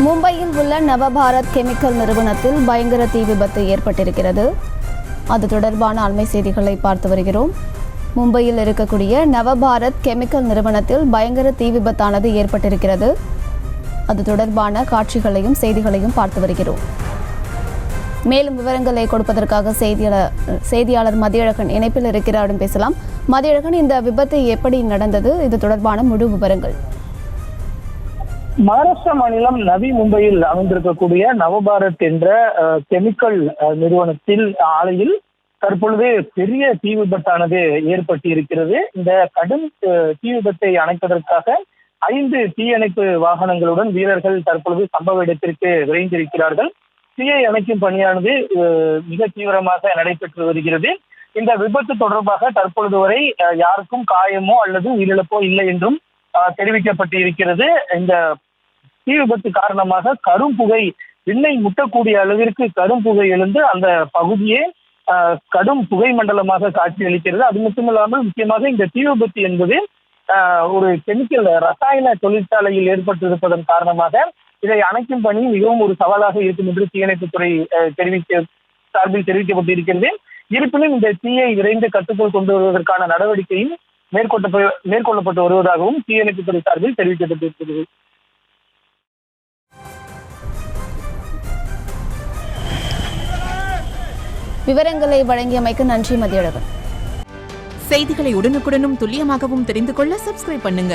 மும்பையில் உள்ள நவபாரத் கெமிக்கல் நிறுவனத்தில் பயங்கர தீ விபத்து ஏற்பட்டிருக்கிறது. அது தொடர்பான அண்மை செய்திகளை பார்த்து வருகிறோம். மும்பையில் இருக்கக்கூடிய நவபாரத் கெமிக்கல் நிறுவனத்தில் பயங்கர தீ விபத்தானது ஏற்பட்டிருக்கிறது. அது தொடர்பான காட்சிகளையும் செய்திகளையும் பார்த்து வருகிறோம். மேலும் விவரங்களை கொடுப்பதற்காக செய்தியாளர் மதியழகன் இணைப்பில் இருக்கிறாரும் பேசலாம். மதியழகன், இந்த விபத்து எப்படி நடந்தது? இது தொடர்பான முழு விவரங்கள். மகாராஷ்டிரா மாநிலம் நவி மும்பையில் அமைந்திருக்கக்கூடிய நவபாரத் என்ற கெமிக்கல் நிறுவனத்தில் ஆலையில் தற்பொழுது பெரிய தீ விபத்தானது ஏற்பட்டு இருக்கிறது. இந்த கடும் தீ விபத்தை அணைப்பதற்காக 5 தீயணைப்பு வாகனங்களுடன் வீரர்கள் தற்பொழுது சம்பவ இடத்திற்கு விரைந்திருக்கிறார்கள். தீயை அணைக்கும் பணியானது மிக தீவிரமாக நடைபெற்று வருகிறது. இந்த விபத்து தொடர்பாக தற்பொழுது வரை யாருக்கும் காயமோ அல்லது உயிரிழப்போ இல்லை என்றும் தெரிவிக்கப்பட்டு இருக்கிறது. இந்த தீ விபத்து காரணமாக கரும்புகை விண்ணை முட்டக்கூடிய அளவிற்கு கரும்புகை எழுந்து அந்த பகுதியே கடும் புகை மண்டலமாக காட்சியளிக்கிறது. அது மட்டுமில்லாமல் முக்கியமாக இந்த தீ விபத்து என்பது ஒரு கெமிக்கல் ரசாயன தொழிற்சாலையில் ஏற்பட்டிருப்பதன் காரணமாக இதை அணைக்கும் பணி மிகவும் ஒரு சவாலாக இருக்கும் என்று தீயணைப்புத்துறை சார்பில் தெரிவிக்கப்பட்டிருக்கிறது. இருப்பினும் இந்த தீயை விரைந்து கட்டுக்குள் கொண்டு வருவதற்கான நடவடிக்கையும் மேற்கொள்ளப்பட்டு வருவதாகவும் தீயணைப்புத்துறை சார்பில் தெரிவிக்கப்பட்டிருக்கிறது. விவரங்களை வழங்கியமைக்கு நன்றி மதியழகன். செய்திகளை உடனுக்குடனும் துல்லியமாகவும் தெரிந்து கொள்ள சப்ஸ்கிரைப் பண்ணுங்க.